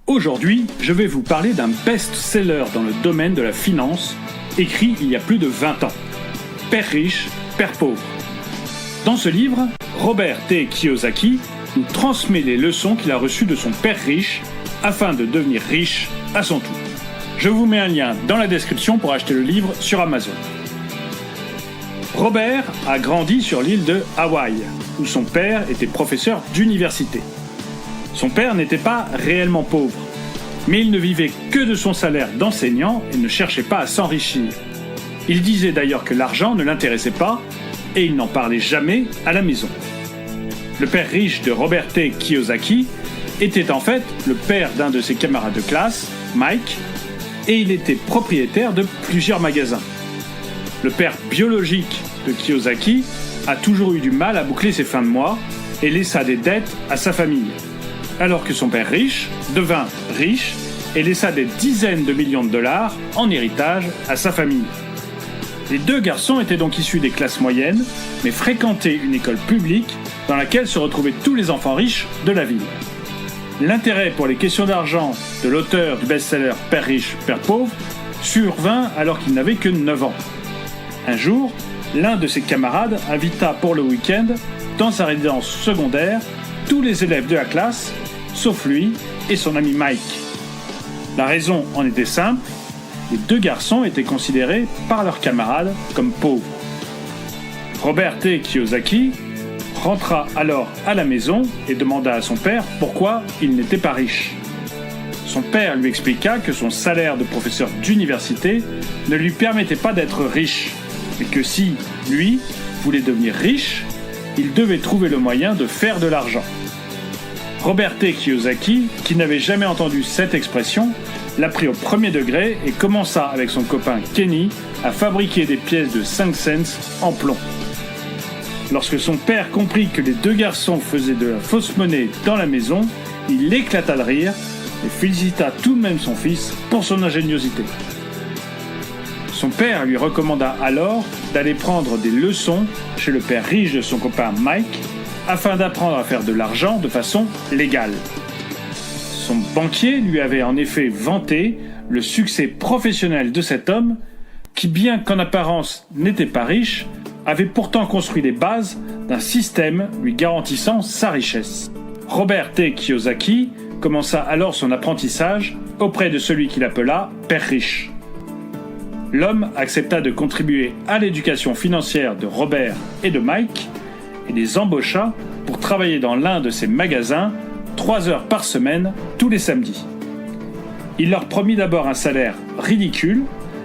Aujourd'hui, je vais vous parler d'un best-seller dans le domaine de la finance, écrit il y a plus de 20 ans. Père riche, père pauvre. Dans ce livre, Robert T. Kiyosaki nous transmet les leçons qu'il a reçues de son père riche afin de devenir riche à son tour. Je vous mets un lien dans la description pour acheter le livre sur Amazon. Robert a grandi sur l'île de Hawaï, où son père était professeur d'université. Son père n'était pas réellement pauvre, mais il ne vivait que de son salaire d'enseignant et ne cherchait pas à s'enrichir. Il disait d'ailleurs que l'argent ne l'intéressait pas et il n'en parlait jamais à la maison. Le père riche de Robert T. Kiyosaki était en fait le père d'un de ses camarades de classe, Mike, et il était propriétaire de plusieurs magasins. Le père biologique de Kiyosaki a toujours eu du mal à boucler ses fins de mois et laissa des dettes à sa famille. Alors que son père riche devint riche et laissa des dizaines de millions de dollars en héritage à sa famille. Les deux garçons étaient donc issus des classes moyennes, mais fréquentaient une école publique dans laquelle se retrouvaient tous les enfants riches de la ville. L'intérêt pour les questions d'argent de l'auteur du best-seller Père riche, père pauvre survint alors qu'il n'avait que 9 ans. Un jour, l'un de ses camarades invita pour le week-end, dans sa résidence secondaire, tous les élèves de la classe, sauf lui et son ami Mike. La raison en était simple, les deux garçons étaient considérés par leurs camarades comme pauvres. Robert T. Kiyosaki rentra alors à la maison et demanda à son père pourquoi il n'était pas riche. Son père lui expliqua que son salaire de professeur d'université ne lui permettait pas d'être riche, mais que si, lui, voulait devenir riche, il devait trouver le moyen de faire de l'argent. Robert T. Kiyosaki, qui n'avait jamais entendu cette expression, l'a pris au premier degré et commença avec son copain Kenny à fabriquer des pièces de 5 cents en plomb. Lorsque son père comprit que les deux garçons faisaient de la fausse monnaie dans la maison, il éclata de rire et félicita tout de même son fils pour son ingéniosité. Son père lui recommanda alors d'aller prendre des leçons chez le père riche de son copain Mike afin d'apprendre à faire de l'argent de façon légale. Son banquier lui avait en effet vanté le succès professionnel de cet homme qui, bien qu'en apparence n'était pas riche, avait pourtant construit les bases d'un système lui garantissant sa richesse. Robert T. Kiyosaki commença alors son apprentissage auprès de celui qu'il appela Père riche. L'homme accepta de contribuer à l'éducation financière de Robert et de Mike et les embaucha pour travailler dans l'un de ses magasins 3 heures par semaine tous les samedis. Il leur promit d'abord un salaire ridicule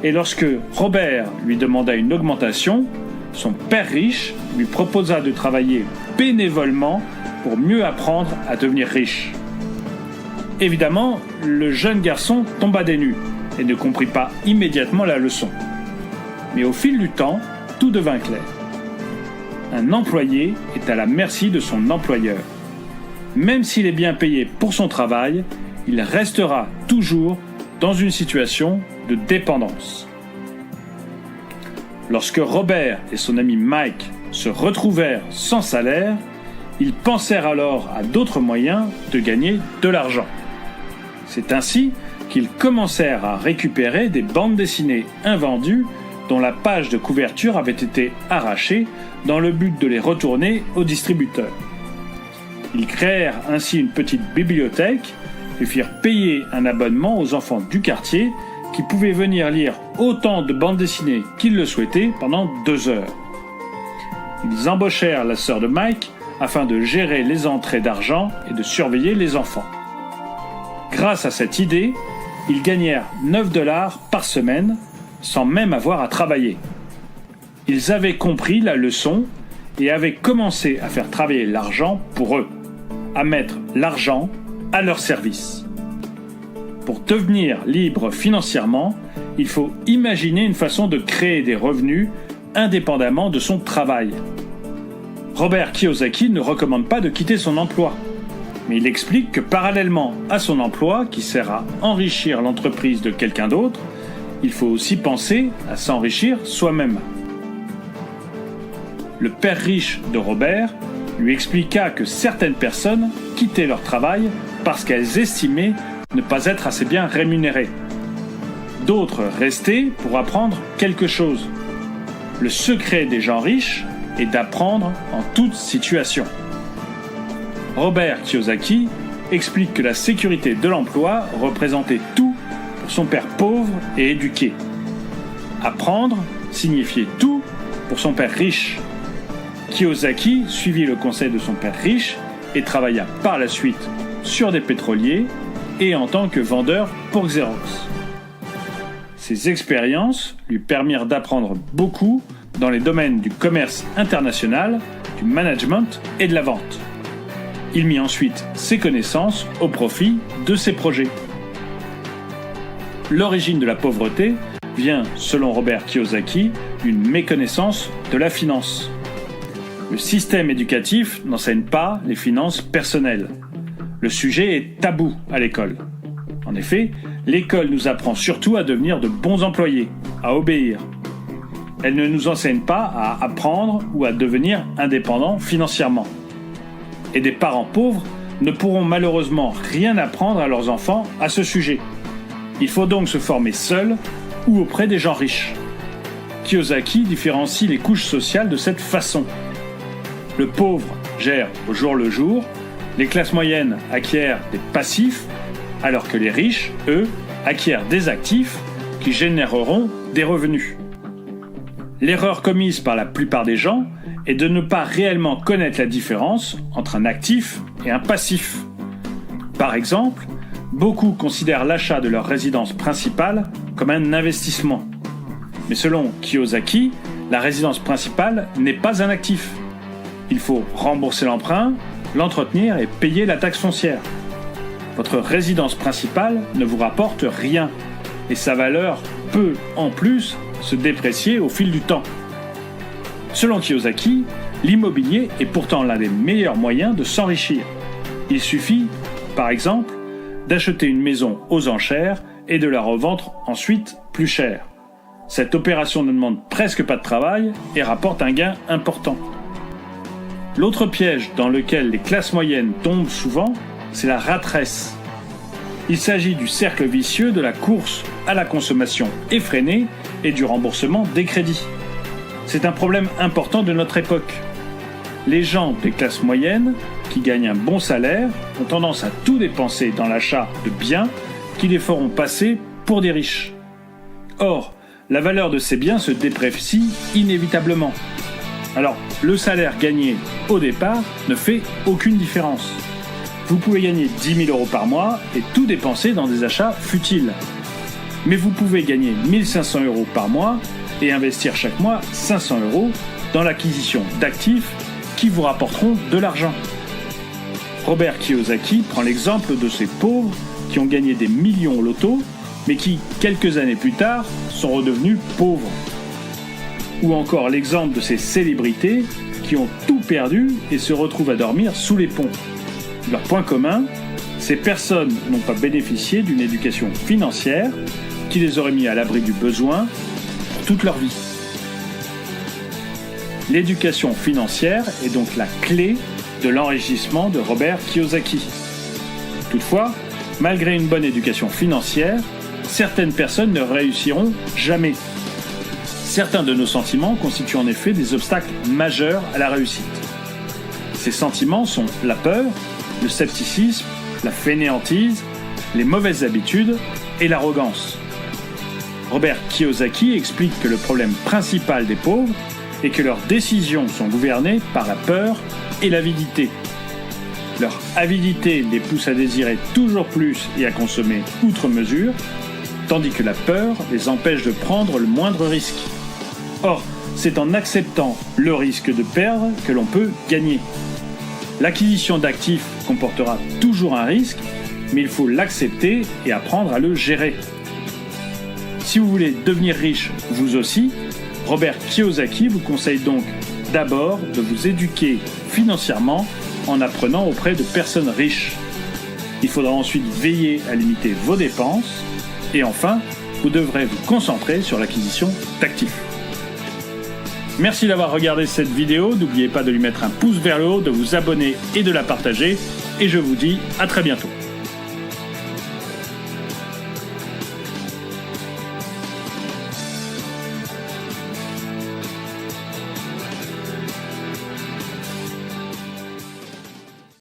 et lorsque Robert lui demanda une augmentation, son père riche lui proposa de travailler bénévolement pour mieux apprendre à devenir riche. Évidemment, le jeune garçon tomba des nues et ne comprit pas immédiatement la leçon. Mais au fil du temps, tout devint clair. Un employé est à la merci de son employeur. Même s'il est bien payé pour son travail, il restera toujours dans une situation de dépendance. Lorsque Robert et son ami Mike se retrouvèrent sans salaire, ils pensèrent alors à d'autres moyens de gagner de l'argent. C'est ainsi qu'ils commencèrent à récupérer des bandes dessinées invendues dont la page de couverture avait été arrachée dans le but de les retourner au distributeur. Ils créèrent ainsi une petite bibliothèque et firent payer un abonnement aux enfants du quartier qui pouvaient venir lire autant de bandes dessinées qu'ils le souhaitaient pendant 2 heures. Ils embauchèrent la sœur de Mike afin de gérer les entrées d'argent et de surveiller les enfants. Grâce à cette idée, ils gagnèrent 9 $ par semaine sans même avoir à travailler. Ils avaient compris la leçon et avaient commencé à faire travailler l'argent pour eux, à mettre l'argent à leur service. Pour devenir libre financièrement, il faut imaginer une façon de créer des revenus indépendamment de son travail. Robert Kiyosaki ne recommande pas de quitter son emploi, mais il explique que parallèlement à son emploi, qui sert à enrichir l'entreprise de quelqu'un d'autre, il faut aussi penser à s'enrichir soi-même. Le père riche de Robert lui expliqua que certaines personnes quittaient leur travail parce qu'elles estimaient ne pas être assez bien rémunérés. D'autres rester pour apprendre quelque chose. Le secret des gens riches est d'apprendre en toute situation. Robert Kiyosaki explique que la sécurité de l'emploi représentait tout pour son père pauvre et éduqué. Apprendre signifiait tout pour son père riche. Kiyosaki suivit le conseil de son père riche et travailla par la suite sur des pétroliers et en tant que vendeur pour Xerox. Ces expériences lui permirent d'apprendre beaucoup dans les domaines du commerce international, du management et de la vente. Il mit ensuite ses connaissances au profit de ses projets. L'origine de la pauvreté vient, selon Robert Kiyosaki, d'une méconnaissance de la finance. Le système éducatif n'enseigne pas les finances personnelles. Le sujet est tabou à l'école. En effet, l'école nous apprend surtout à devenir de bons employés, à obéir. Elle ne nous enseigne pas à apprendre ou à devenir indépendants financièrement. Et des parents pauvres ne pourront malheureusement rien apprendre à leurs enfants à ce sujet. Il faut donc se former seul ou auprès des gens riches. Kiyosaki différencie les couches sociales de cette façon. Le pauvre gère au jour le jour, les classes moyennes acquièrent des passifs, alors que les riches, eux, acquièrent des actifs qui généreront des revenus. L'erreur commise par la plupart des gens est de ne pas réellement connaître la différence entre un actif et un passif. Par exemple, beaucoup considèrent l'achat de leur résidence principale comme un investissement. Mais selon Kiyosaki, la résidence principale n'est pas un actif. Il faut rembourser l'emprunt, l'entretenir et payer la taxe foncière. Votre résidence principale ne vous rapporte rien et sa valeur peut, en plus, se déprécier au fil du temps. Selon Kiyosaki, l'immobilier est pourtant l'un des meilleurs moyens de s'enrichir. Il suffit, par exemple, d'acheter une maison aux enchères et de la revendre ensuite plus cher. Cette opération ne demande presque pas de travail et rapporte un gain important. L'autre piège dans lequel les classes moyennes tombent souvent, c'est la rat race. Il s'agit du cercle vicieux de la course à la consommation effrénée et du remboursement des crédits. C'est un problème important de notre époque. Les gens des classes moyennes, qui gagnent un bon salaire, ont tendance à tout dépenser dans l'achat de biens qui les feront passer pour des riches. Or, la valeur de ces biens se déprécie inévitablement. Alors, le salaire gagné au départ ne fait aucune différence. Vous pouvez gagner 10 000 € par mois et tout dépenser dans des achats futiles. Mais vous pouvez gagner 1 500 € par mois et investir chaque mois 500 € dans l'acquisition d'actifs qui vous rapporteront de l'argent. Robert Kiyosaki prend l'exemple de ces pauvres qui ont gagné des millions au loto, mais qui, quelques années plus tard, sont redevenus pauvres. Ou encore l'exemple de ces célébrités qui ont tout perdu et se retrouvent à dormir sous les ponts. Leur point commun, ces personnes n'ont pas bénéficié d'une éducation financière qui les aurait mis à l'abri du besoin pour toute leur vie. L'éducation financière est donc la clé de l'enrichissement de Robert Kiyosaki. Toutefois, malgré une bonne éducation financière, certaines personnes ne réussiront jamais. Certains de nos sentiments constituent en effet des obstacles majeurs à la réussite. Ces sentiments sont la peur, le scepticisme, la fainéantise, les mauvaises habitudes et l'arrogance. Robert Kiyosaki explique que le problème principal des pauvres est que leurs décisions sont gouvernées par la peur et l'avidité. Leur avidité les pousse à désirer toujours plus et à consommer outre mesure, tandis que la peur les empêche de prendre le moindre risque. Or, c'est en acceptant le risque de perdre que l'on peut gagner. L'acquisition d'actifs comportera toujours un risque, mais il faut l'accepter et apprendre à le gérer. Si vous voulez devenir riche vous aussi, Robert Kiyosaki vous conseille donc d'abord de vous éduquer financièrement en apprenant auprès de personnes riches. Il faudra ensuite veiller à limiter vos dépenses et enfin, vous devrez vous concentrer sur l'acquisition d'actifs. Merci d'avoir regardé cette vidéo, n'oubliez pas de lui mettre un pouce vers le haut, de vous abonner et de la partager, et je vous dis à très bientôt.